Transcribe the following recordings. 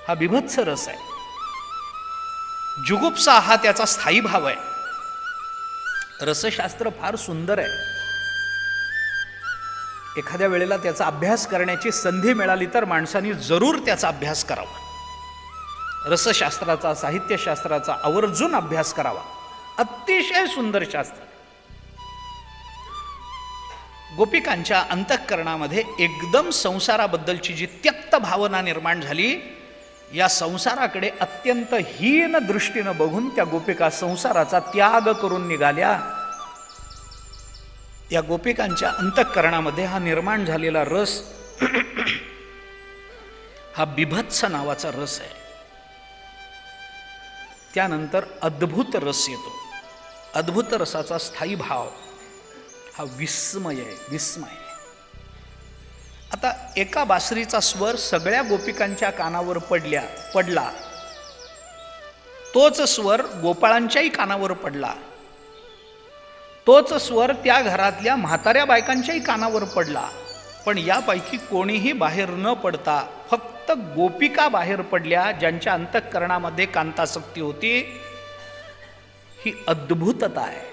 हा बिभत्स रस आहे. जुगुप्सा हा त्याचा स्थायी भाव आहे. रसशास्त्र फार सुंदर आहे. एखाद्या वेळेला त्याचा अभ्यास करण्याची संधी मिळाली तर माणसांनी जरूर त्याचा अभ्यास करावा. रसशास्त्राचा, साहित्यशास्त्राचा आवर्जून अभ्यास करावा. अतिशय सुंदर शास्त्र. गोपिकांच्या अंतःकरणामध्ये एकदम संसाराबद्दलची जी त्यक्त भावना निर्माण झाली, या संसाराकडे अत्यंत हीन दृष्टीनं बघून त्या गोपिका संसाराचा त्याग करून निघाल्या. या गोपिकांच्या अंतःकरणामध्ये हा निर्माण झालेला रस हा बिभत्स नावाचा रस आहे. त्यानंतर अद्भुत रस येतो. अद्भुत रसाचा स्थायी भाव हा विस्मय आहे. विस्मय. आता एका बासरीचा स्वर सगळ्या गोपिकांच्या कानावर पडला. तोच स्वर गोपाळांच्याही कानावर पडला. तोच स्वर त्या घरातल्या म्हाताऱ्या बायकांच्याही कानावर पडला. पण यापैकी कोणीही बाहेर न पडता फक्त गोपिका बाहेर पडल्या, ज्यांच्या अंतःकरणामध्ये कांतासक्ती होती. ही अद्भुतता आहे.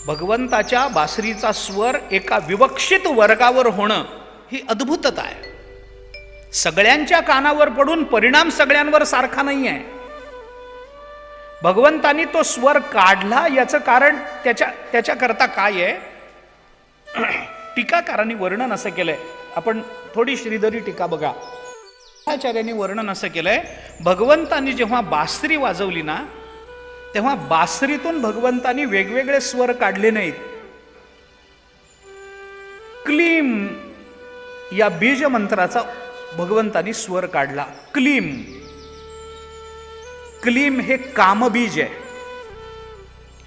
भगवंताच्या बासरीचा स्वर एका विवक्षित वर्गावर होणं ही अद्भुतता आहे. सगळ्यांच्या कानावर पडून परिणाम सगळ्यांवर सारखा नाही आहे. भगवंतानी तो स्वर काढला याचं कारण त्याच्याकरता काय आहे? टीकाकारांनी वर्णन असं केलंय. आपण थोडी श्रीधरी टीका बघा. आचार्यांनी वर्णन असं केलंय, भगवंतानी जेव्हा बासरी वाजवली ना, तेव्हा बासरीतून भगवंतानी वेगवेगळे स्वर काढले नाहीत. क्लीम या बीज मंत्राचा भगवंतानी स्वर काढला. क्लीम. क्लीम हे कामबीज आहे.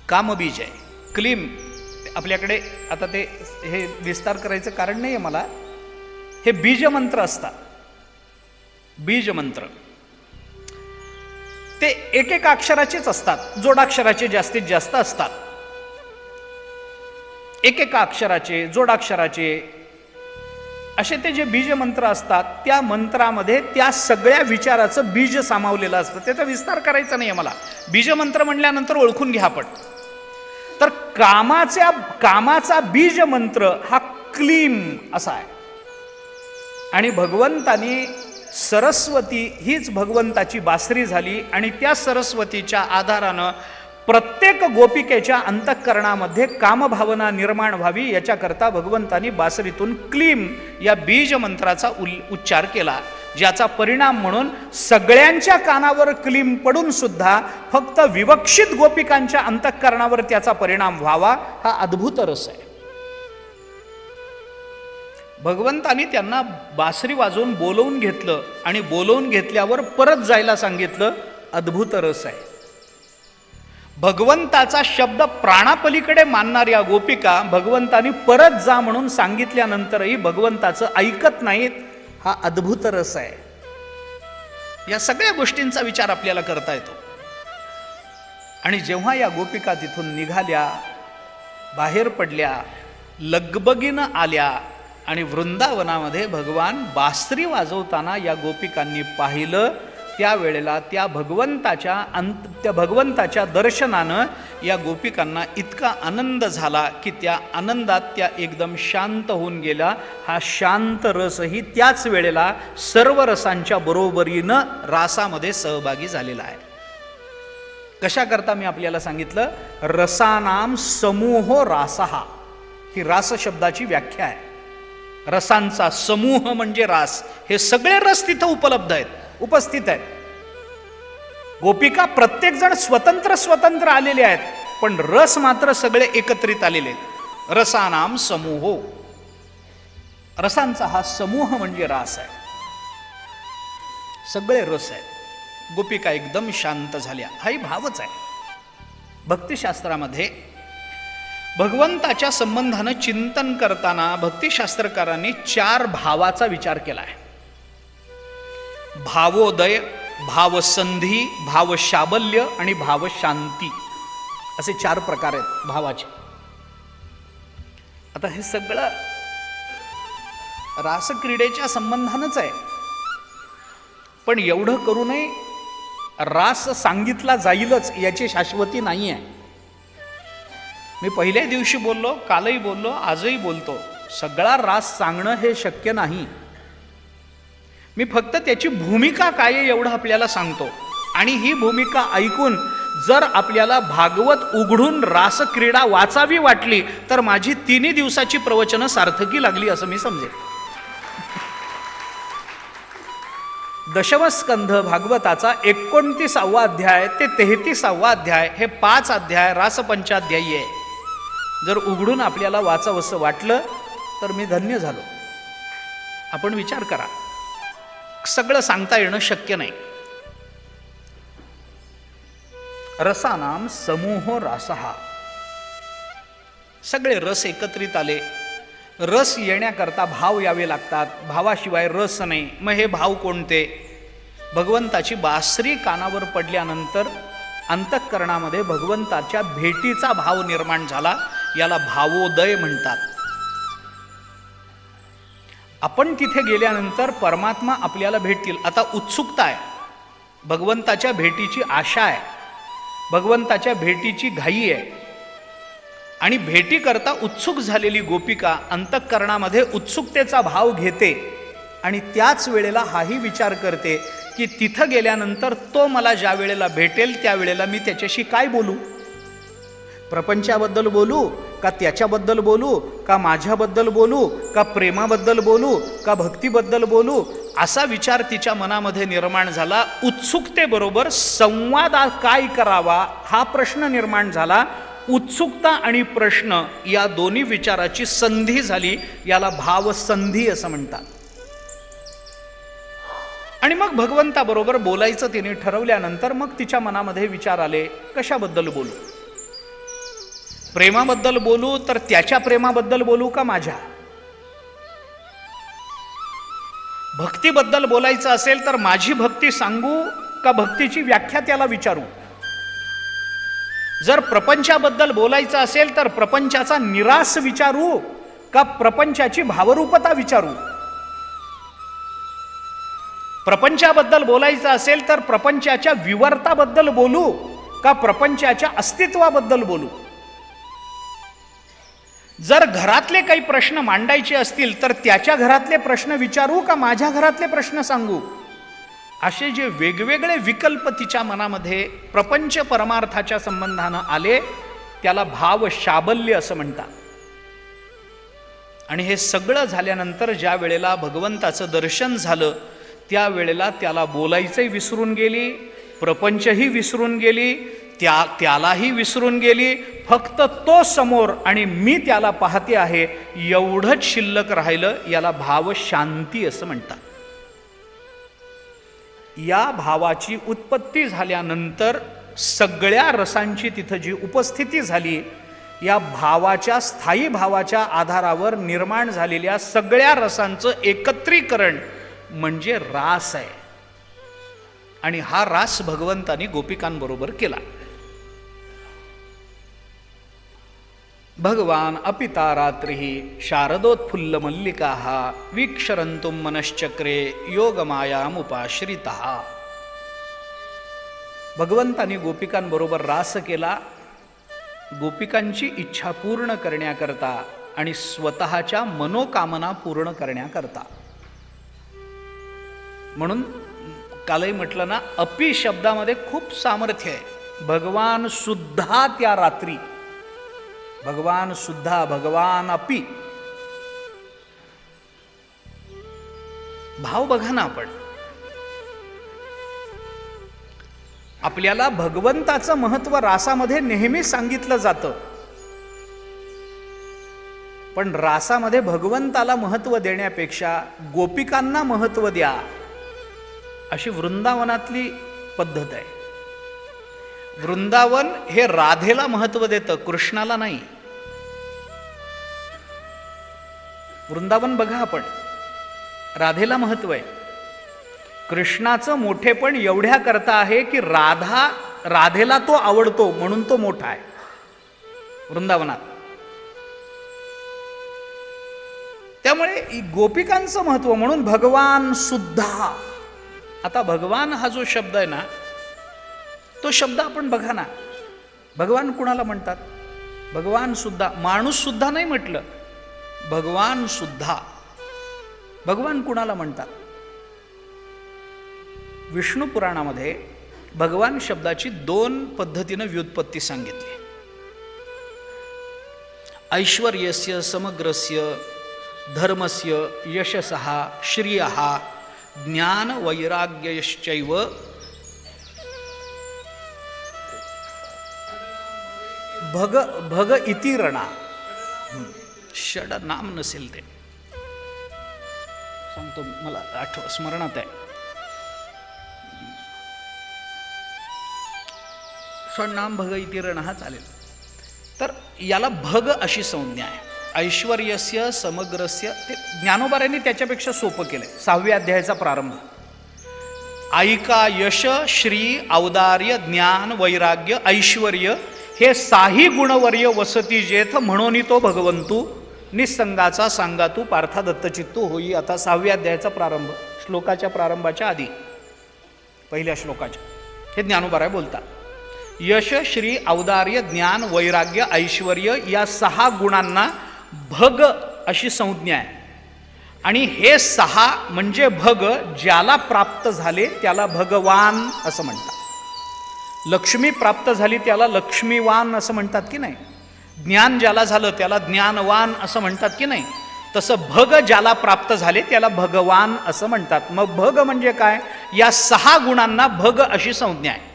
कामबीज आहे क्लीम. आपल्याकडे आता ते हे विस्तार करायचं कारण नाही आहे मला. हे बीजमंत्र असतात. बीजमंत्र ते एक अक्षराचेच असतात. जोडाक्षराचे जास्तीत जास्त असतात. एक अक्षराचे, जोडाक्षराचे असे ते जे बीजमंत्र असतात, त्या मंत्रामध्ये त्या सगळ्या विचाराचं बीज सामावलेलं असतं. त्याचा विस्तार करायचा नाही आहे मला. बीजमंत्र म्हणल्यानंतर ओळखून घ्या आपण. तर कामाचा बीज मंत्र हा क्लीम असा आहे. आणि भगवंतानी सरस्वती हीच भगवंताची बासरी झाली. आणि त्या सरस्वतीच्या आधारानं प्रत्येक गोपिकेच्या अंतःकरणामध्ये कामभावना निर्माण व्हावी याच्याकरता भगवंतानी बासरीतून क्लीम या बीज मंत्राचा उच्चार केला, ज्याचा परिणाम म्हणून सगळ्यांच्या कानावर क्लीम पडून सुद्धा फक्त विवक्षित गोपिकांच्या अंतःकरणावर त्याचा परिणाम व्हावा. हा अद्भुत रस आहे. भगवंतानी त्यांना बासरी वाजवून बोलवून घेतलं आणि बोलवून घेतल्यावर परत जायला सांगितलं. अद्भुत रस आहे. भगवंताचा शब्द प्राणापलीकडे मानणाऱ्या गोपिका भगवंतानी परत जा म्हणून सांगितल्यानंतरही भगवंताचं ऐकत नाहीत. हा अद्भुत रस आहे. या सगळ्या गोष्टींचा विचार आपल्याला करता येतो. आणि जेव्हा या गोपिका तिथून निघाल्या, बाहेर पडल्या, लगबगीनं आल्या आणि वृंदावनामध्ये भगवान बासरी वाजवताना या गोपिकांनी पाहिलं, त्यावेळेला त्या भगवंताच्या दर्शनानं या गोपिकांना इतका आनंद झाला की त्या आनंदात त्या एकदम शांत होऊन गेल्या. हा शांत रसही त्याच वेळेला सर्व रसांच्या बरोबरीनं रासामध्ये सहभागी झालेला आहे. कशाकरता मी आपल्याला सांगितलं? रसानाम समूहो रासहा ही रास शब्दाची व्याख्या आहे. रसांचा समूह म्हणजे रास. हे सगळे रस तिथं उपलब्ध आहेत, उपस्थित आहेत. गोपिका प्रत्येक जण स्वतंत्र आलेले आहेत, पण रस मात्र सगळे एकत्रित आलेले आहेत. रसानाम समूहो. रसांचा हा समूह म्हणजे रास आहे. सगळे रस आहेत. गोपिका एकदम शांत झाल्या. हाही भावच आहे. भक्तिशास्त्रामध्ये भगवंताच्या संबंधानं चिंतन करताना भक्तिशास्त्रकारांनी 4 भावाचा विचार केला आहे. भावोदय, भावसंधी, भावशाबल्य आणि भावशांती असे 4 प्रकार आहेत भावाचे. आता हे सगळं रासक्रीडेच्या संबंधानंच आहे. पण एवढं करू नये, रास सांगितला जाईलच याची शाश्वती नाही आहे. मी पहिल्या दिवशी बोललो, कालही बोललो, आजही बोलतो, सगळा रास सांगणं हे शक्य नाही. मी फक्त त्याची भूमिका काय आहे एवढं आपल्याला सांगतो. आणि ही भूमिका ऐकून जर आपल्याला भागवत उघडून रासक्रीडा वाचावी वाटली तर माझी 3 दिवसाची प्रवचनं सार्थकी लागली असं मी समजेल. दशमस्कंध भागवताचा 29वा अध्याय ते 33वा अध्याय हे 5 अध्याय रासपंचाध्यायी आहे. जर उघडून आपल्याला वाचावंसं वाटलं तर मी धन्य झालो. आपण विचार करा, सगळं सांगता येणं शक्य नाही. रसानाम समूह रासहा, सगळे रस एकत्रित आले. रस येण्याकरता भाव यावे लागतात, भावाशिवाय रस नाही. मग हे भाव कोणते? भगवंताची बासरी कानावर पडल्यानंतर अंतःकरणामध्ये भगवंताच्या भेटीचा भाव निर्माण झाला, याला भावोदय म्हणतात. आपण तिथे गेल्यानंतर परमात्मा आपल्याला भेटतील. आता उत्सुकता आहे, भगवंताच्या भेटीची आशा आहे, भगवंताच्या भेटीची घाई आहे. आणि भेटी करता उत्सुक झालेली गोपिका अंतःकरणामध्ये उत्सुकतेचा भाव घेते आणि त्याच वेळेला हाही विचार करते की तिथं गेल्यानंतर तो मला ज्या वेळेला भेटेल त्यावेळेला मी त्याच्याशी काय बोलू? प्रपंचाबद्दल बोलू का, त्याच्याबद्दल बोलू का, माझ्याबद्दल बोलू का, प्रेमाबद्दल बोलू का, भक्तीबद्दल बोलू? असा विचार तिच्या मनामध्ये निर्माण झाला. उत्सुकतेबरोबर संवाद काय करावा हा प्रश्न निर्माण झाला. उत्सुकता आणि प्रश्न या दोन्ही विचाराची संधी झाली, याला भावसंधी असं म्हणतात. आणि मग भगवंताबरोबर बोलायचं तिने ठरवल्यानंतर मग तिच्या मनामध्ये विचार आले, कशाबद्दल बोलू? प्रेमाबद्दल बोलू तर त्याच्या प्रेमाबद्दल बोलू का माझ्या? भक्तीबद्दल बोलायचं असेल तर माझी भक्ती सांगू का भक्तीची व्याख्या त्याला विचारू? जर प्रपंचाबद्दल बोलायचं असेल तर प्रपंचाचा निरास विचारू का प्रपंचाची भावरूपता विचारू? प्रपंचाबद्दल बोलायचं असेल तर प्रपंचाच्या विवर्ताबद्दल बोलू का प्रपंचाच्या अस्तित्वाबद्दल बोलू? जर घरातले काही प्रश्न मांडायचे असतील तर त्याच्या घरातले प्रश्न विचारू का माझ्या घरातले प्रश्न सांगू? असे जे वेगवेगळे विकल्प तिच्या मनामध्ये प्रपंच परमार्थाच्या संबंधानं आले त्याला भाव शाबल्य असं म्हणतात. आणि हे सगळं झाल्यानंतर ज्या वेळेला भगवंताचं दर्शन झालं त्यावेळेला त्याला बोलायचंही विसरून गेली, प्रपंचही विसरून गेली, त्यालाही विसरून गेली. फक्त तो समोर आणि मी त्याला पाहते आहे एवढंच शिल्लक राहिलं. याला भाव शांती असं म्हणतात. या भावाची उत्पत्ती झाल्यानंतर सगळ्या रसांची तिथं जी उपस्थिती झाली, या भावाच्या स्थायी भावाच्या आधारावर निर्माण झालेल्या सगळ्या रसांचं एकत्रीकरण म्हणजे रास आहे. आणि हा रास भगवंतानी गोपिकांबरोबर केला. भगवान अपिता रात्रिः शारदोत्फुल्ल मल्लिकाः वीक्षरन्तुं मनश्चक्रे योगमायामुपाश्रितः. भगवंतानी गोपिकांबरोबर रास केला गोपिकांची इच्छा पूर्ण करण्याकरता आणि स्वतःच्या मनोकामना पूर्ण करण्याकरता. म्हणून कालही म्हटलं ना, अपी शब्दामध्ये खूप सामर्थ्य आहे. भगवान सुद्धा त्या रात्री, भगवान सुद्धा, भगवान अपी. भाव बघा ना, आपण आपल्याला भगवंताचं महत्व रासामध्ये नेहमी सांगितलं जातं, पण रासामध्ये भगवंताला महत्व देण्यापेक्षा गोपिकांना महत्व द्या अशी वृंदावनातली पद्धत आहे. वृंदावन हे राधेला महत्व देतं, कृष्णाला नाही. वृंदावन बघा आपण, राधेला महत्व आहे. कृष्णाचं मोठेपण एवढ्या करता आहे की राधेला तो आवडतो म्हणून तो मोठा आहे वृंदावनात. त्यामुळे गोपिकांचं महत्व म्हणून भगवान सुद्धा आता भगवान हा जो शब्द आहे ना, तो शब्द आपण बघा ना, भगवान कुणाला म्हणतात? भगवान सुद्धा, माणूस सुद्धा नाही म्हटलं, भगवान सुद्धा. भगवान कुणाला म्हणतात? विष्णू पुराणामध्ये भगवान शब्दाची 2 पद्धतीनं व्युत्पत्ती सांगितली. ऐश्वर्यस्य समग्रस्य धर्मस्य यशसः श्रियः ज्ञान वैराग्यश्चैव भग भग इति रणा. षड नाम नसेल ते सांगतो, मला स्मरणात आहे. षड नाम भग इति रण हा चालेल. तर याला भग अशी संज्ञा आहे. ऐश्वर्यस्य समग्रस्य, ते ज्ञानोबारांनी त्याच्यापेक्षा सोपं केलंय. 6व्या अध्यायाचा प्रारंभ. ऐका यश श्री औदार्य ज्ञान वैराग्य ऐश्वर्य हे 6 गुणवर्य वसती जेथ म्हणून तो भगवंतू निसंगाचा सांगा तू पार्था दत्तचित्तू होई. आता 6व्या अध्यायाचा प्रारंभ, श्लोकाच्या प्रारंभाच्या आधी पहिल्या श्लोकाच्या, हे ज्ञानोबाराय बोलतात. यश श्री औदार्य ज्ञान वैराग्य ऐश्वर्य या 6 गुणांना भग अशी संज्ञा आहे. आणि हे 6 म्हणजे भग ज्याला प्राप्त झाले त्याला भगवान असं म्हणतात. लक्ष्मी प्राप्त झाली त्याला लक्ष्मीवान असं म्हणतात की नाही? ज्ञान ज्याला झालं त्याला ज्ञानवान असं म्हणतात की नाही? तसं भग ज्याला प्राप्त झाले त्याला भगवान असं म्हणतात. मग भग म्हणजे काय? या 6 गुणांना भग अशी संज्ञा आहे.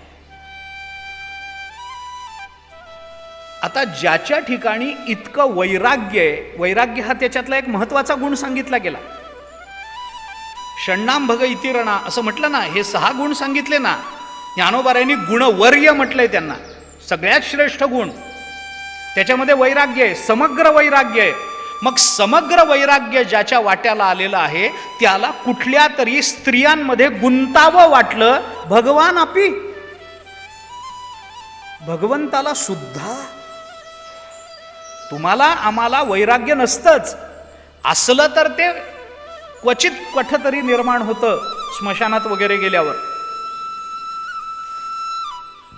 आता ज्याच्या ठिकाणी इतकं वैराग्य आहे, वैराग्य हा त्याच्यातला एक महत्वाचा गुण सांगितला गेला. षण्णाम भग इति रणा असं म्हटलं ना, हे 6 गुण सांगितले ना. ज्ञानोबारायांनी गुणवर्य म्हटलंय त्यांना, सगळ्यात श्रेष्ठ गुण. त्याच्यामध्ये वैराग्य आहे, समग्र वैराग्य आहे. मग समग्र वैराग्य ज्याच्या वाट्याला आलेलं आहे त्याला कुठल्या तरी स्त्रियांमध्ये गुंतावं वाटलं. भगवान अपि, भगवंताला सुद्धा. तुम्हाला आम्हाला वैराग्य नसतंच, असलं तर ते क्वचित कुठंतरी निर्माण होतं स्मशानात वगैरे गेल्यावर.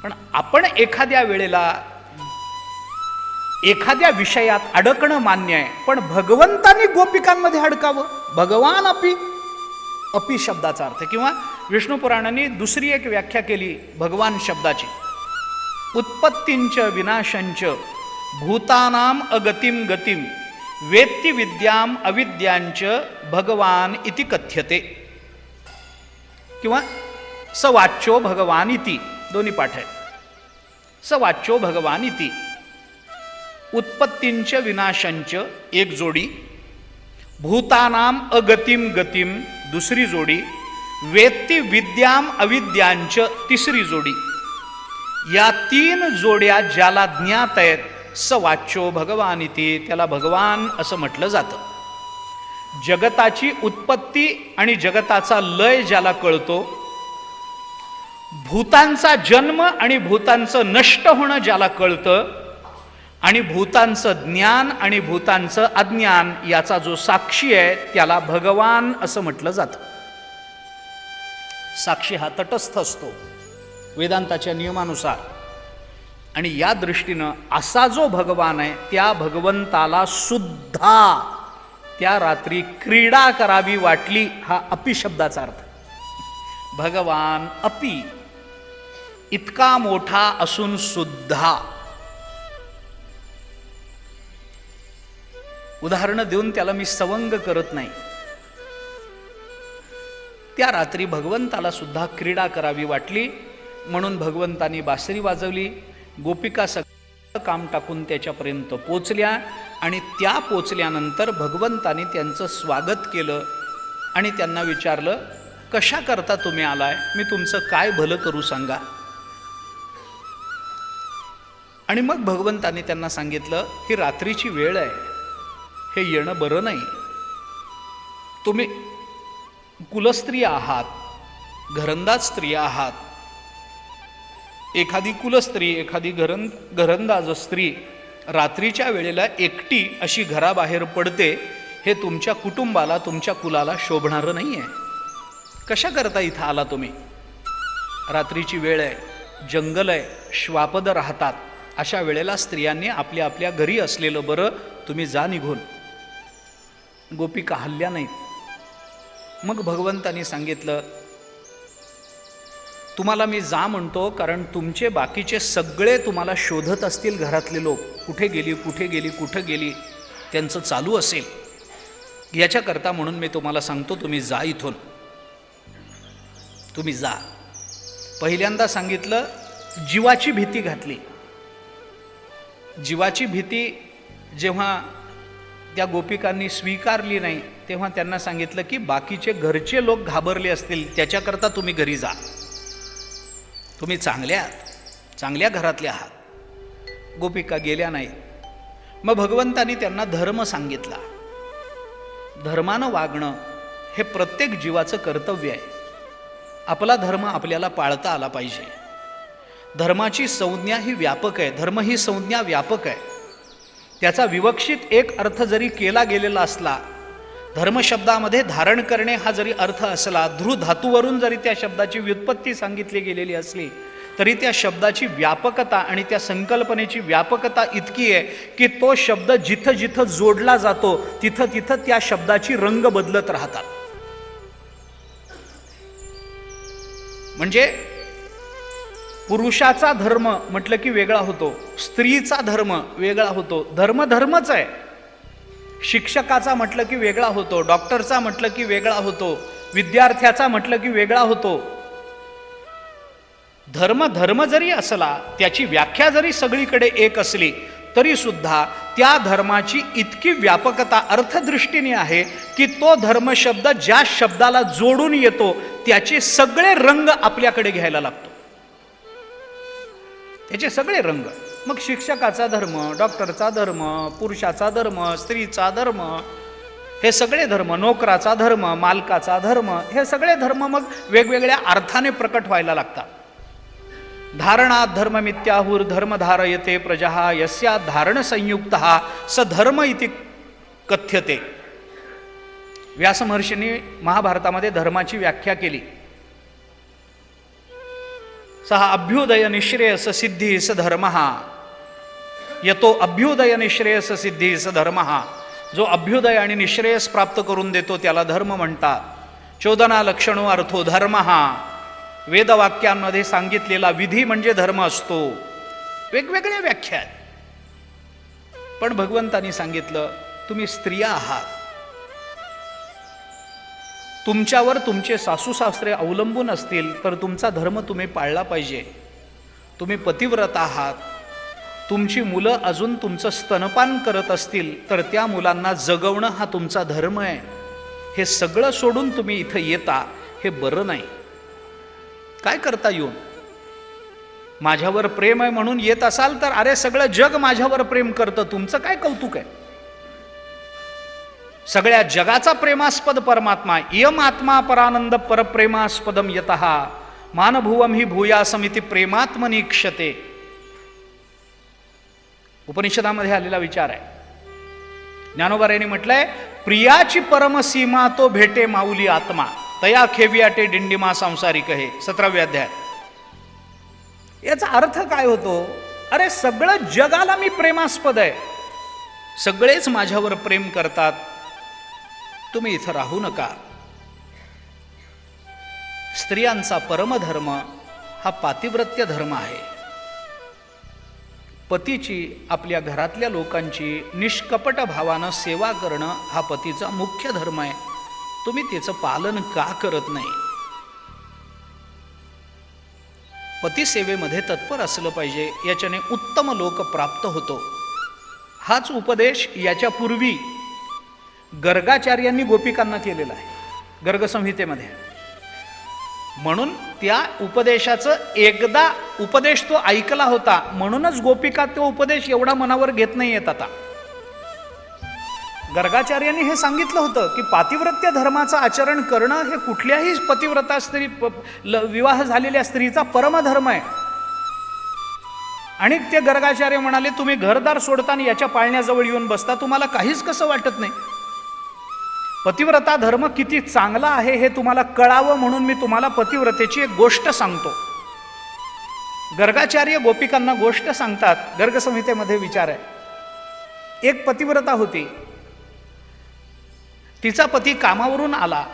पण आपण एखाद्या वेळेला एखाद्या विषयात अडकणं मान्य आहे, पण भगवंतानी गोपिकांमध्ये अडकावं. भगवान अपि, अपि शब्दाचा अर्थ, किंवा विष्णू पुराणाने दुसरी एक व्याख्या केली भगवान शब्दाची. उत्पत्तींच विनाशंच भूतानाम अगतिम गतिम वेत्ति विद्याम अविद्यांच भगवान इति कथ्यते. किंवा सवाच्यो भगवान इति, दोन्ही पाठ आहे. सवाच्यो भगवान इति. उत्पत्तींच विनाशंच एक जोडी, भूतानाम अगतिम गतिम दुसरी जोडी, वेत्ति विद्याम अविद्यांच तिसरी जोडी. या 3 जोड्या ज्याला ज्ञात आहेत, सवाच्यो भगवान इति, त्याला भगवान असं म्हटलं जातं. जगताची उत्पत्ती आणि जगताचा लय ज्याला कळतो, भूतांचा जन्म आणि भूतांचं नष्ट होणं ज्याला कळतं, आणि भूतांचं ज्ञान आणि भूतांचं अज्ञान याचा जो साक्षी आहे त्याला भगवान असं म्हटलं जातं. साक्षी हा तटस्थ असतो वेदांताच्या नियमानुसार. आणि या दृष्टीनं असा जो भगवान आहे त्या भगवंताला सुद्धा त्या रात्री क्रीडा करावी वाटली, हा अपि शब्दाचा अर्थ. भगवान अपि, इतका मोठा असून सुद्धा. उदाहरणं देऊन त्याला मी सवंग करत नाही. त्या रात्री भगवंताला सुद्धा क्रीडा करावी वाटली, म्हणून भगवंतानी बासरी वाजवली. गोपिका सगळं काम टाकून त्याच्यापर्यंत पोचल्या, आणि त्या पोचल्यानंतर भगवंतानी त्यांचं स्वागत केलं आणि त्यांना विचारलं, कशा करता तुम्ही आलाय? मी तुमचं काय भलं करू सांगा. आणि मग भगवंतानी त्यांना सांगितलं, ही रात्रीची वेळ आहे, हे येणं बरं नाही. तुम्ही कुलस्त्री आहात, घरंदाज स्त्रिया आहात. एखादी कुलस्त्री, एखादी घरंदाज स्त्री रात्रीच्या वेळेला एकटी अशी घराबाहेर पडते, हे तुमच्या कुटुंबाला, तुमच्या कुलाला शोभणारं नाही आहे. कशा करता इथं आला तुम्ही? रात्रीची वेळ आहे, जंगल आहे, श्वापद राहतात. अशा वेळेला स्त्रियांनी आपल्या आपल्या घरी असलेलं बरं, तुम्ही जा निघून. गोपिका हल्ल्या नाहीत. मग भगवंतांनी सांगितलं, तुम्हाला मी जा म्हणतो कारण तुमचे बाकीचे सगळे तुम्हाला शोधत असतील. घरातले लोक कुठे गेली कुठे गेली कुठे गेली त्यांचं चालू असेल. याच्याकरता म्हणून मी तुम्हाला सांगतो, तुम्ही जा इथून, तुम्ही जा. पहिल्यांदा सांगितलं, जीवाची भीती घातली. जीवाची भीती जेव्हा त्या गोपिकांनी स्वीकारली नाही, तेव्हा त्यांना सांगितलं की बाकीचे घरचे लोक घाबरले असतील, त्याच्याकरता तुम्ही घरी जा. तुम्ही चांगल्या घरातल्या आहात. गोपिका गेल्या नाही. मग भगवंतांनी त्यांना धर्म सांगितला. धर्मानं वागणं हे प्रत्येक जीवाचं कर्तव्य आहे. आपला धर्म आपल्याला पाळता आला पाहिजे. धर्माची संज्ञा ही व्यापक आहे. धर्म ही संज्ञा व्यापक आहे. त्याचा विवक्षित एक अर्थ जरी केला गेलेला असला, धर्मशब्दामध्ये धारण करणे हा जरी अर्थ असला, ध्रु धातूवरून जरी त्या शब्दाची व्युत्पत्ती सांगितली गेलेली असली, तरी त्या शब्दाची व्यापकता आणि त्या संकल्पनेची व्यापकता इतकी आहे की तो शब्द जिथं जिथं जोडला जातो तिथं तिथं त्या शब्दाची रंग बदलत राहतात. म्हणजे पुरुषाचा धर्म म्हटलं की वेगळा होतो, स्त्रीचा धर्म वेगळा होतो. धर्म धर्मच आहे. शिक्षकाचा म्हटलं की वेगळा होतो, डॉक्टरचा म्हटलं की वेगळा होतो, विद्यार्थ्याचा म्हटलं की वेगळा होतो. धर्म जरी असला, त्याची व्याख्या जरी सगळीकडे एक असली, तरी सुद्धा त्या धर्माची इतकी व्यापकता अर्थदृष्टीने आहे की तो धर्मशब्द ज्या शब्दाला जोडून येतो त्याचे सगळे रंग आपल्याकडे घ्यायला लागतो. त्याचे सगळे रंग. मग शिक्षकाचा धर्म, डॉक्टरचा धर्म, पुरुषाचा धर्म, स्त्रीचा धर्म, हे सगळे धर्म, नोकराचा धर्म, मालकाचा धर्म, हे सगळे धर्म मग वेगवेगळ्या अर्थाने प्रकट व्हायला लागतात. धारणात धर्ममित्याहुर धर्म धारयते प्रजा यस्या धारण संयुक्तः स धर्म इति कथ्यते. व्यास महर्षींनी महाभारतामध्ये धर्माची व्याख्या केली. सहा अभ्युदय निश्रेयस सिद्धी स धर्म. यतो अभ्युदय निश्रेयस सिद्धी स धर्म. जो अभ्युदय आणि निश्रेयस प्राप्त करून देतो त्याला धर्म म्हणतात. चोदना लक्षणो अर्थो धर्म. वेदवाक्यांमध्ये सांगितलेला विधी म्हणजे धर्म असतो. वेगवेगळ्या व्याख्या आहेत. पण भगवंतांनी सांगितलं, तुम्ही स्त्रिया आहात, तुमच्यावर तुमचे सासू सासरे अवलंबून असतील तर तुमचा धर्म तुम्ही पाळला पाहिजे. तुम्ही पतिव्रत आहात, तुमची मुलं अजून तुमचं स्तनपान करत असतील तर त्या मुलांना जगवणं हा तुमचा धर्म आहे. हे सगळं सोडून तुम्ही इथं येता, हे बरं नाही. काय करता येऊन? माझ्यावर प्रेम आहे म्हणून येत असाल तर अरे सगळं जग माझ्यावर प्रेम करतं, तुमचं काय कौतुक आहे? सगळ्या जगाचा प्रेमास्पद परमात्मा, इयम आत्मा परानंद परप्रेमास्पदम यतः मानभुवम ही भूयासमिती प्रेमात्मनीक्षते. उपनिषदामध्ये आलेला विचार आहे. ज्ञानोबा यांनी म्हटलंय, प्रियाची परमसीमा तो भेटे माऊली आत्मा तया खेवियाटे डिंडिमा सांसारिक हे 17व्या अध्याय. याचा अर्थ काय होतो? अरे सगळं जगाला मी प्रेमास्पद आहे, सगळेच माझ्यावर प्रेम करतात, तुम्ही इथं राहू नका. स्त्रियांचा परमधर्म हा पातिव्रत्य धर्म आहे. पतीची, आपल्या घरातल्या लोकांची निष्कपट भावानं सेवा करणं हा पतीचा मुख्य धर्म आहे. तुम्ही त्याचं पालन का करत नाही? पतिसेवेमध्ये तत्पर असलं पाहिजे, याच्याने उत्तम लोक प्राप्त होतो. हाच उपदेश याच्यापूर्वी गर्गाचार्यांनी गोपिकांना केलेला आहे गर्गसंहितेमध्ये. म्हणून त्या उपदेशाचं एकदा उपदेश तो ऐकला होता, म्हणूनच गोपिका तो उपदेश एवढा मनावर घेत नाही येत. आता गर्गाचार्यांनी हे सांगितलं होतं की पातिव्रत्य धर्माचं आचरण करणं हे कुठल्याही पतिव्रता स्त्री, विवाह झालेल्या स्त्रीचा परमधर्म आहे. आणि ते गर्गाचार्य म्हणाले, तुम्ही घरदार सोडताना याच्या पाळण्याजवळ येऊन बसता, तुम्हाला काहीच कसं वाटत नाही, पतिव्रता धर्म किती चांगला आहे हे तुम्हाला कळावं म्हणून मी तुम्हाला पतिव्रतेची एक गोष्ट सांगतो. गर्गाचार्य गोपिकांना गोष्ट सांगतात. गर्गसंहितेमध्ये विचार आहे. एक पतिव्रता होती. तिचा पती कामावरून आला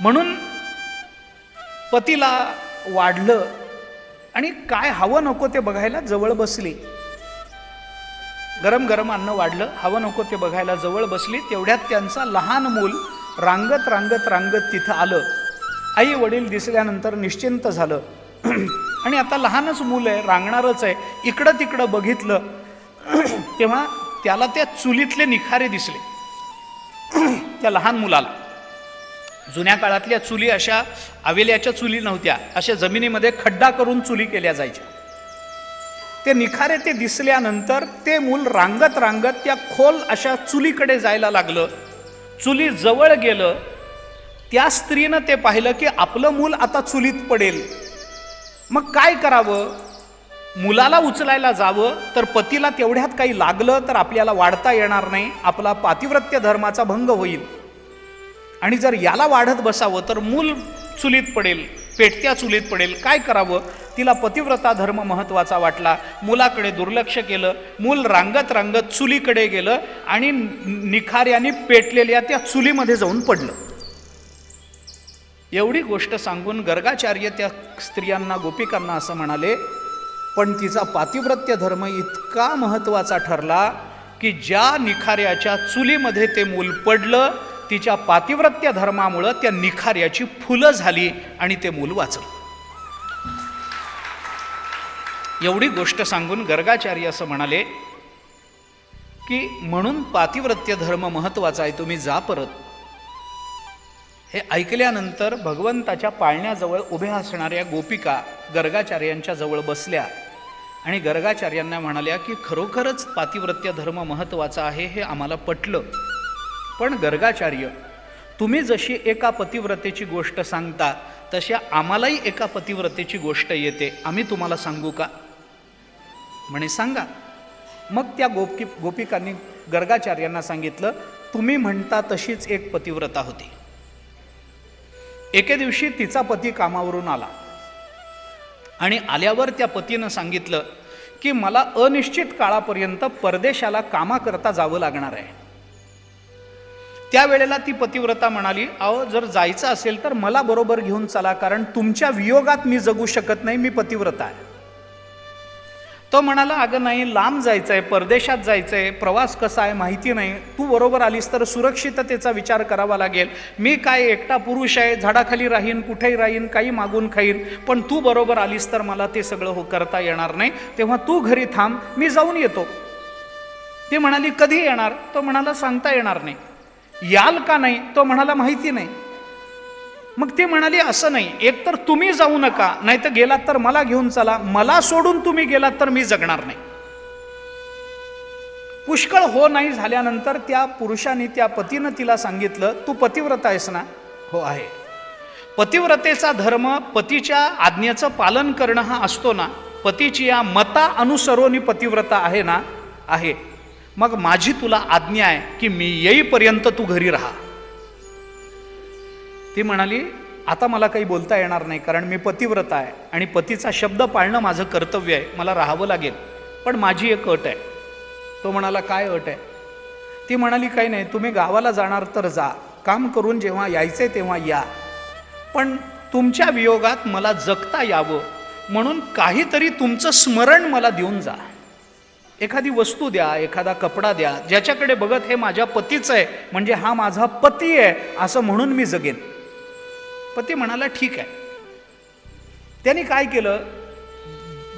म्हणून पतीला वाढलं आणि काय हवं नको ते बघायला जवळ बसली. गरम गरम अन्न वाढलं, हवं नको ते बघायला जवळ बसली. तेवढ्यात त्यांचा लहान मूल रांगत रांगत रांगत तिथं आलं. आई वडील दिसल्यानंतर निश्चिंत झालं आणि आता लहानच मूल आहे, रांगणारच आहे. इकडं तिकडं बघितलं तेव्हा त्याला त्या चुलीतले निखारे दिसले त्या लहान मुलाला. जुन्या काळातल्या चुली अशा आवेल्याच्या चुली नव्हत्या, अशा जमिनीमध्ये खड्डा करून चुली केल्या जायच्या. ते निखारे ते दिसल्यानंतर ते मूल रांगत रांगत त्या खोल अशा चुलीकडे जायला लागलं. चुली जवळ गेलं. त्या स्त्रीनं ते पाहिलं की आपलं मूल आता चुलीत पडेल. मग काय करावं? मुलाला उचलायला जावं तर पतीला तेवढ्यात काही लागलं तर आपल्याला वाढता येणार नाही, आपला पातिव्रत्य धर्माचा भंग होईल. आणि जर याला वाढत बसावं तर मूल चुलीत पडेल, पेटत्या चुलीत पडेल. काय करावं? तिला पतिव्रता धर्म महत्त्वाचा वाटला. मुलाकडे दुर्लक्ष केलं. मूल रांगत रांगत चुलीकडे गेलं आणि निखाऱ्याने पेटलेल्या त्या चुलीमध्ये जाऊन पडलं. एवढी गोष्ट सांगून गर्गाचार्य त्या स्त्रियांना गोपिकांना असं म्हणाले, पण तिचा पातिव्रत्य धर्म इतका महत्त्वाचा ठरला की ज्या निखाऱ्याच्या चुलीमध्ये ते मूल पडलं तिच्या पातिव्रत्य धर्मामुळं त्या निखाऱ्याची फुलं झाली आणि ते मूल वाचलं. एवढी गोष्ट सांगून गर्गाचार्य असं म्हणाले की म्हणून पातिव्रत्य धर्म महत्त्वाचा आहे, तुम्ही जा परत. हे ऐकल्यानंतर भगवंताच्या पाळण्याजवळ उभ्या असणाऱ्या गोपिका गर्गाचार्यांच्या जवळ बसल्या आणि गर्गाचार्यांना म्हणाल्या की खरोखरच पातिव्रत्य धर्म महत्त्वाचा आहे, हे आम्हाला पटलं. पण गर्गाचार्य, तुम्ही जशी एका पतिव्रतेची गोष्ट सांगता तशा आम्हालाही एका पतिव्रतेची गोष्ट येते, आम्ही तुम्हाला सांगू का? म्हणे सांगा. मग त्या गोपिकांनी गर्गाचार्यांना सांगितलं, तुम्ही म्हणता तशीच एक पतिव्रता होती. एके दिवशी तिचा पती कामावरून आला आणि आल्यावर त्या पतीनं सांगितलं की मला अनिश्चित काळापर्यंत परदेशाला कामाकरता जावं लागणार आहे. त्यावेळेला ती पतिव्रता म्हणाली, अहो जर जायचं असेल तर मला बरोबर घेऊन चला, कारण तुमच्या वियोगात मी जगू शकत नाही, मी पतिव्रता आहे. तो म्हणाला, अगं नाही, लांब जायचं आहे, परदेशात जायचं आहे, प्रवास कसा आहे माहिती नाही, तू बरोबर आलीस तर सुरक्षिततेचा विचार करावा लागेल. मी काय एकटा पुरुष आहे, झाडाखाली राहीन, कुठेही राहीन, काही मागून खाईन, पण तू बरोबर आलीस तर मला ते सगळं करता येणार नाही, तेव्हा तू घरी थांब, मी जाऊन येतो. ती म्हणाली, कधी येणार? तो म्हणाला, सांगता येणार नाही. याल का नाही? तो म्हणाला, माहिती नाही. मग ती म्हणाली, असं नाही, एक तर तुम्ही जाऊ नका, नाही तर गेलात तर मला घेऊन चला, मला सोडून तुम्ही गेलात तर मी जगणार नाही. पुष्कळ हो नाही झाल्यानंतर त्या पुरुषाने, त्या पतीनं तिला सांगितलं, तू पतिव्रता आहेस ना? हो आहे. पतिव्रतेचा धर्म पतीच्या आज्ञेचं पालन करणं हा असतो ना, पतीची या मता अनुसरोनी पतिव्रता आहे ना? आहे. मग माझी तुला आज्ञा आहे की मी येईपर्यंत तू घरी राहा. ती म्हणाली, आता मला काही बोलता येणार नाही, कारण मी पतिव्रता आहे आणि पतीचा शब्द पाळणं माझं कर्तव्य आहे, मला राहावं लागेल, पण माझी एक अट आहे. तो म्हणाला, काय अट आहे? ती म्हणाली, काही नाही, तुम्ही गावाला जाणार तर जा, काम करून जेव्हा यायचे तेव्हा या, पण तुमच्या वियोगात मला जगता यावं म्हणून काहीतरी तुमचं स्मरण मला देऊन जा. एखादी वस्तू द्या, एखादा कपडा द्या, ज्याच्याकडे बघत हे माझ्या पतीचं आहे, म्हणजे हा माझा पती आहे असं म्हणून मी जगेन. पती म्हणाला, ठीक आहे. त्यांनी काय केलं,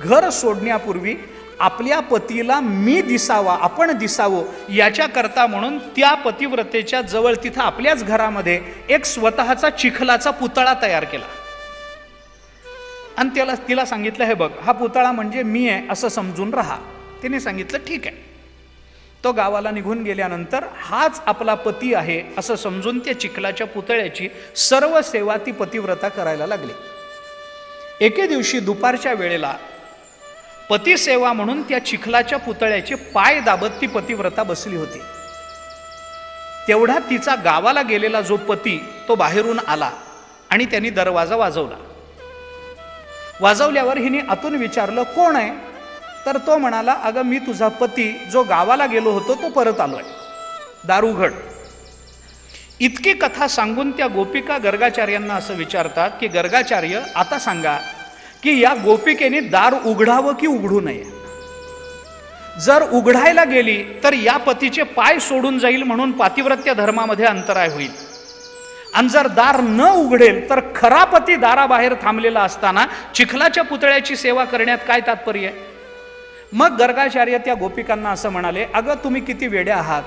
घर सोडण्यापूर्वी आपल्या पतीला मी दिसावा, आपण दिसावं याच्याकरता म्हणून त्या पतिव्रतेच्या जवळ तिथं आपल्याच घरामध्ये एक स्वतःचा चिखलाचा पुतळा तयार केला आणि तिला सांगितलं, हे बघ, हा पुतळा म्हणजे मी आहे असं समजून राहा. तिने सांगितलं, ठीक आहे. तो गावाला निघून गेल्यानंतर हाच आपला पती आहे असं समजून त्या चिखलाच्या पुतळ्याची सर्व सेवा ती पतिव्रता करायला लागली. एके दिवशी दुपारच्या वेळेला पतिसेवा म्हणून त्या चिखलाच्या पुतळ्याचे पाय दाबत ती पतिव्रता बसली होती. तेवढा तिचा गावाला गेलेला जो पती तो बाहेरून आला आणि त्यांनी दरवाजा वाजवला. वाजवल्यावर हिने आतून विचारलं, कोण आहे? तर तो म्हणाला, अगं मी तुझा पती जो गावाला गेलो होतो तो परत आलोय, दार उघड. इतकी कथा सांगून त्या गोपिका गर्गाचार्यांना असं विचारतात की गर्गाचार्य आता सांगा की या गोपिकेने दार उघडावं की उघडू नये. जर उघडायला गेली तर या पतीचे पाय सोडून जाईल म्हणून पातिव्रत्य धर्मामध्ये अंतराय होईल, आणि जर दार न उघडेल तर खरा पती दाराबाहेर थांबलेला असताना चिखलाच्या पुतळ्याची सेवा करण्यात काय तात्पर्य आहे? मग गर्गाचार्य त्या गोपिकांना असं म्हणाले, अगं तुम्ही किती वेड्या आहात.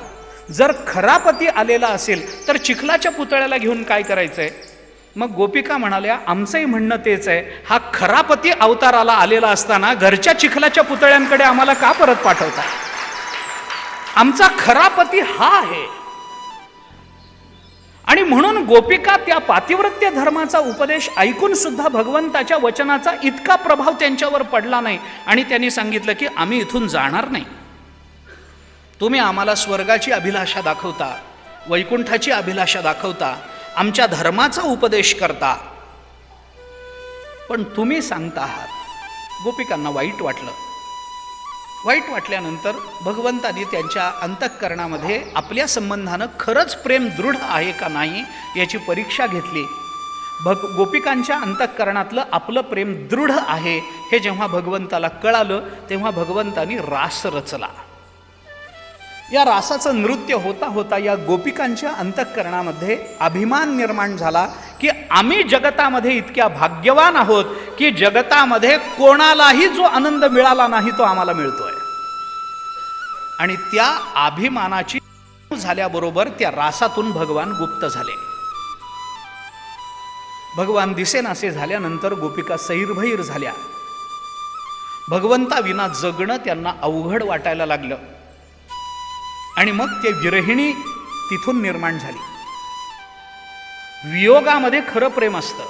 जर खरा पती आलेला असेल तर चिखलाच्या पुतळ्याला घेऊन काय करायचंय? मग गोपिका म्हणाल्या, आमचंही म्हणणं तेच आहे, हा खरा पती अवताराला आलेला असताना घरच्या चिखलाच्या पुतळ्यांकडे आम्हाला का परत पाठवता? आमचा खरा पती हा आहे. आणि म्हणून गोपिका त्या पातिव्रत्य धर्माचा उपदेश ऐकून सुद्धा भगवंताच्या वचनाचा इतका प्रभाव त्यांच्यावर पडला नाही आणि त्यांनी सांगितलं की आम्ही इथून जाणार नाही. तुम्ही आम्हाला स्वर्गाची अभिलाषा दाखवता, वैकुंठाची अभिलाषा दाखवता, आमच्या धर्माचा उपदेश करता, पण तुम्ही सांगता आहात. गोपिकांना वाईट वाटलं. वाईट वाटल्यानंतर भगवंतांनी त्यांच्या अंतःकरणामध्ये आपल्या संबंधानं खरंच प्रेम दृढ आहे का नाही याची परीक्षा घेतली. गोपिकांच्या अंतःकरणातलं आपलं प्रेम दृढ आहे हे जेव्हा भगवंताला कळालं तेव्हा भगवंतांनी रास रचला. या रासाचं नृत्य होता होता या गोपिकांच्या अंतःकरणामध्ये अभिमान निर्माण झाला की आम्ही जगतामध्ये इतक्या भाग्यवान आहोत की जगतामध्ये कोणालाही जो आनंद मिळाला नाही तो आम्हाला मिळतोय. आणि त्या अभिमानाची झाल्याबरोबर त्या रासातून भगवान गुप्त झाले. भगवान दिसेनासे झाल्यानंतर गोपिका सैरभैर झाल्या. भगवंताविना जगणं त्यांना अवघड वाटायला लागलं आणि मग ते विरहिणी तिथून निर्माण झाली. वियोगामध्ये खरं प्रेम असतं.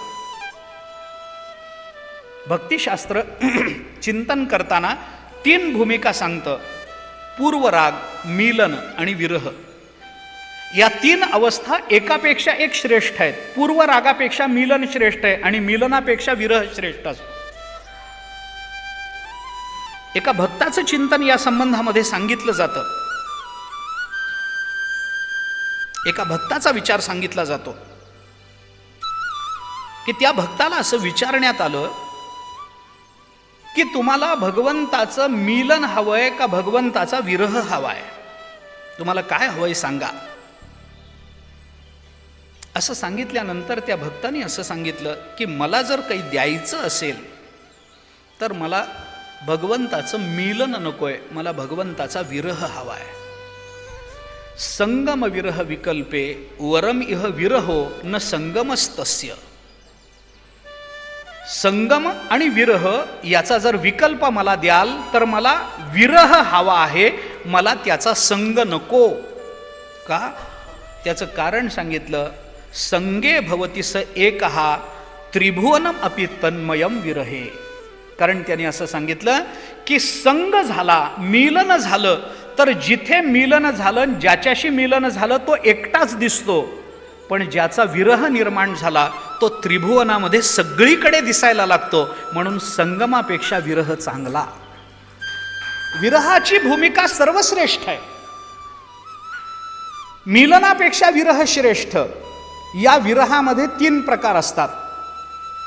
भक्तिशास्त्र चिंतन करताना 3 भूमिका सांगतं: पूर्वराग, मिलन आणि विरह. या 3 अवस्था एकापेक्षा एक श्रेष्ठ आहेत. पूर्वरागापेक्षा मिलन श्रेष्ठ आहे आणि मिलनापेक्षा विरह श्रेष्ठ असतो. एका भक्ताचं चिंतन या संबंधामध्ये सांगितलं जातं. एका भक्ताचा विचार सांगितला जातो की त्या भक्ताला असं विचारण्यात आलं की तुम्हाला भगवंताचं मिलन हवंय का भगवंताचा विरह हवाय? तुम्हाला काय हवंय सांगा. असं सांगितल्यानंतर त्या भक्ताने असं सांगितलं की मला जर काही द्यायचं असेल तर मला भगवंताचं मिलन नकोय, मला भगवंताचा विरह हवाय. संगम विरह विकल्पे वरम इह विरहो न संगमस्तस्य. संगम आणि विरह याचा जर विकल्प मला द्याल तर मला विरह हवा आहे, मला त्याचा संग नको. का? त्याचं कारण सांगितलं: संगे भवती स एकहा त्रिभुवनम अपि तन्मयम विरहे. कारण त्याने असं सांगितलं की संग झाला, मिलन झालं तर जिथे मिलन झालं, ज्याच्याशी मिलन झालं तो एकटाच दिसतो, पण ज्याचा विरह निर्माण झाला तो त्रिभुवनामध्ये सगळीकडे दिसायला लागतो. म्हणून संगमापेक्षा विरह चांगला. विरहाची भूमिका सर्वश्रेष्ठ आहे. मिलनापेक्षा विरह श्रेष्ठ. या विरहामध्ये 3 प्रकार असतात: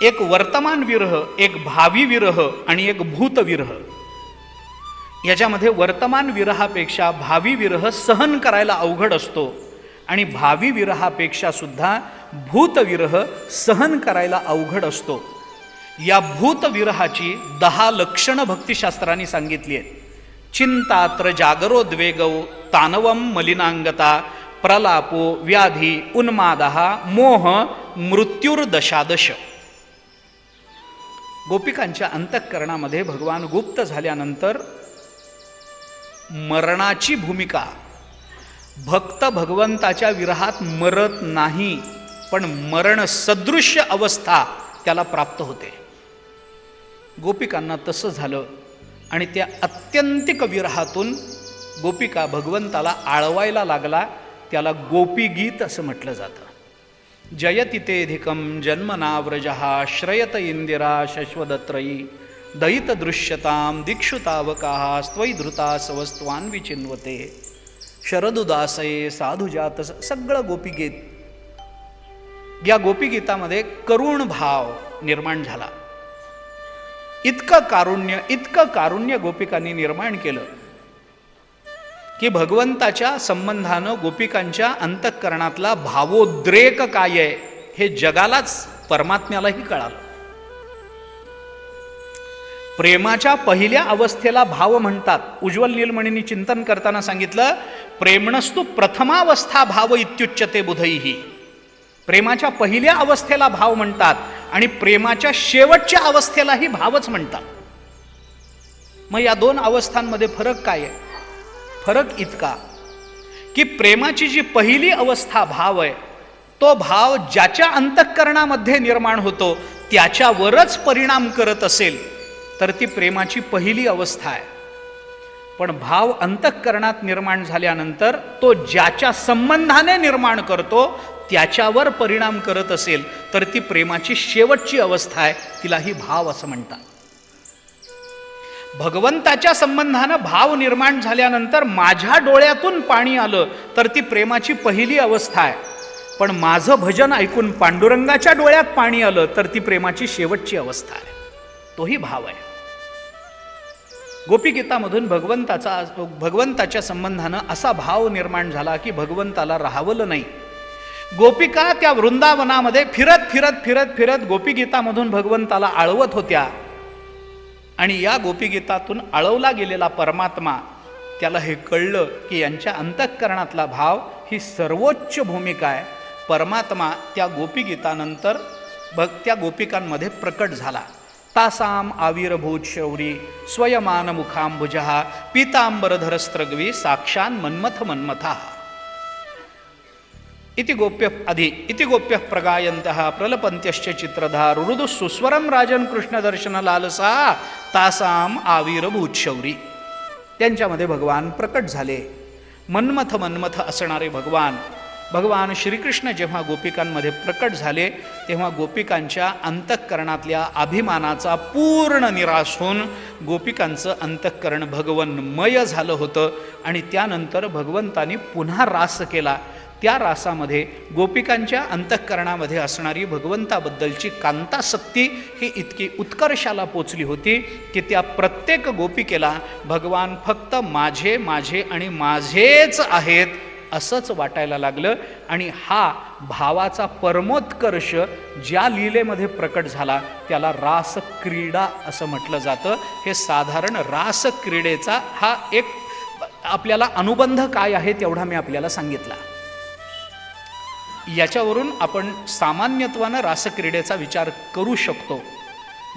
एक वर्तमान विरह, एक भावी विरह आणि एक भूत विरह. याच्यामध्ये वर्तमान विरहापेक्षा भावी विरह सहन करायला अवघड असतो आणि भावी विरहापेक्षा सुद्धा भूत विरह सहन करायला अवघड असतो. या भूत विरहाची 10 लक्षणं भक्तिशास्त्रांनी सांगितली आहेत. चिंतात्र जागरोद्वेगौ तानवम मलिनांगता प्रलापो व्याधी उन्मादः मोह मृत्युर्दशादश. गोपिकांच्या अंतःकरणामध्ये भगवान गुप्त झाल्यानंतर मरणाची भूमिका. भक्त भगवंताच्या विरहात मरत नाही, पण मरण सदृश्य अवस्था त्याला प्राप्त होते. गोपिकांना तसं झालं. आणि त्या अत्यंतिक विरहातून गोपिका भगवंताला आळवायला लागला. त्याला गोपीगीत असं म्हटलं जातं. जयति तेधिकं जन्मनाव्रजः श्रयत इंदिरा शश्वदत्रयी दयित दृश्यतां दिक्षु तावकाः स्त्वयि धृता सवस्त्वान् विचिन्वते शरदुदासये साधुजात. सगळं गोपीगीत. या गोपीगीतामध्ये करुण भाव निर्माण झाला. इतकं कारुण्य गोपिकांनी निर्माण केलं की भगवंताच्या संबंधानं गोपिकांच्या अंतःकरणातला भावोद्रेक काय आहे हे जगालाच परमात्म्यालाही कळालं. प्रेमाच्या पहिल्या अवस्थेला भाव म्हणतात. उज्ज्वल नीलमणींनी चिंतन करताना सांगितलं, प्रेमणस्तु प्रथमावस्था भाव इत्युच्यते बुधैहि. प्रेमाच्या पहिल्या अवस्थेला भाव म्हणतात आणि प्रेमाच्या शेवटच्या अवस्थेलाही भावच म्हणतात. मग या दोन अवस्थांमध्ये फरक काय आहे? फरक इतका की प्रेमाची जी पहिली अवस्था भाव आहे, तो भाव ज्याच्या अंतःकरणामध्ये निर्माण होतो त्याच्यावरच परिणाम करत असेल तर ती प्रेमाची पहिली अवस्था आहे. पण भाव अंतःकरणात निर्माण झाल्यानंतर तो ज्याच्या संबंधाने निर्माण करतो त्याच्यावर परिणाम करत असेल तर ती प्रेमाची शेवटची अवस्था आहे. तिलाही भाव असं म्हणतात. भगवंताच्या संबंधानं भाव निर्माण झाल्यानंतर माझ्या डोळ्यातून पाणी आलं तर ती प्रेमाची पहिली अवस्था आहे. पण माझं भजन ऐकून पांडुरंगाच्या डोळ्यात पाणी आलं तर ती प्रेमाची शेवटची अवस्था आहे. तोही भाव आहे. गोपीगीतामधून भगवंताच्या संबंधानं असा भाव निर्माण झाला की भगवंताला राहावलं नाही. गोपिका त्या वृंदावनामध्ये फिरत फिरत फिरत फिरत गोपीगीतामधून भगवंताला आळवत होत्या. आणि या गोपीगीतातून आळवला गेलेला परमात्मा, त्याला हे कळलं की यांच्या अंतःकरणातला भाव ही सर्वोच्च भूमिका आहे. परमात्मा त्या गोपीगीतानंतर त्या गोपिकांमध्ये प्रकट झाला. तासाम आविर्भूत शौरी स्वयमान मुखांबुजः पीतांबरधरस्त्रग्वी साक्षान मन्मथ मन्मथा इति गोप्य प्रगायन्तः प्रलपन्त्यश्च चित्रधा रुरुदु सुस्वरम राजन कृष्णदर्शन लालसा तासाम आविर्भूत शौरी. त्यांच्यामध्ये भगवान प्रकट झाले. मन्मथ असणारे भगवान श्रीकृष्ण जेव्हा गोपिकांमध्ये प्रकट झाले तेव्हा गोपिकांच्या अंतःकरणातल्या अभिमानाचा पूर्ण निराश होऊन गोपिकांचं अंतःकरण भगवन्मय झालं होतं. आणि त्यानंतर भगवंतांनी पुन्हा रास केला. त्या रासामध्ये गोपिकांच्या अंतःकरणामध्ये असणारी भगवंताबद्दलची कांतासक्ती ही इतकी उत्कर्षाला पोचली होती की त्या प्रत्येक गोपिकेला भगवान फक्त माझे माझे आणि माझेच आहेत असंच वाटायला लागलं. आणि हा भावाचा परमोत्कर्ष ज्या लीलेमध्ये प्रकट झाला त्याला रासक्रीडा असं म्हटलं जातं. हे साधारण रासक्रीडेचा हा एक आपल्याला अनुबंध काय आहे तेवढा मी आपल्याला सांगितला. याच्यावरून आपण सामान्यत्वानं रासक्रीडेचा विचार करू शकतो.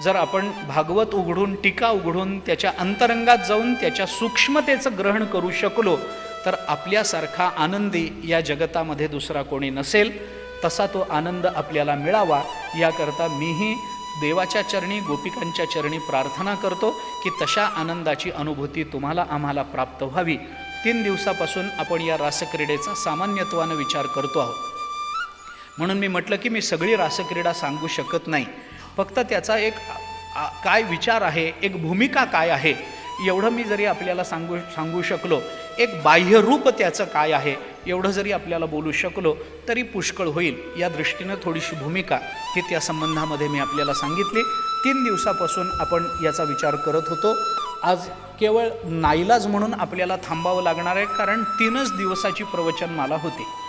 जर आपण भागवत उघडून टीका उघडून त्याच्या अंतरंगात जाऊन त्याच्या सूक्ष्मतेचं ग्रहण करू शकलो तर आपल्यासारखा आनंदी या जगतामध्ये दुसरा कोणी नसेल. तसा तो आनंद आपल्याला मिळावा याकरता मीही देवाच्या चरणी गोपिकांच्या चरणी प्रार्थना करतो की तशा आनंदाची अनुभूती तुम्हाला आम्हाला प्राप्त व्हावी. 3 दिवसापासून आपण या रासक्रीडेचा सामान्यत्वानं विचार करतो आहोत. म्हणून मी म्हटलं की मी सगळी रासक्रीडा सांगू शकत नाही. फक्त त्याचा एक काय विचार आहे, एक भूमिका काय आहे एवढं मी जरी आपल्याला सांगू शकलो, एक बाह्यरूप त्याचं काय आहे एवढं जरी आपल्याला बोलू शकलो तरी पुष्कळ होईल. या दृष्टीनं थोडीशी भूमिका ही त्या संबंधामध्ये मी आपल्याला सांगितली. 3 दिवसापासून आपण याचा विचार करत होतो. आज केवळ नाईलाज म्हणून आपल्याला थांबावं लागणार आहे कारण 3च दिवसाची प्रवचनमाला होती.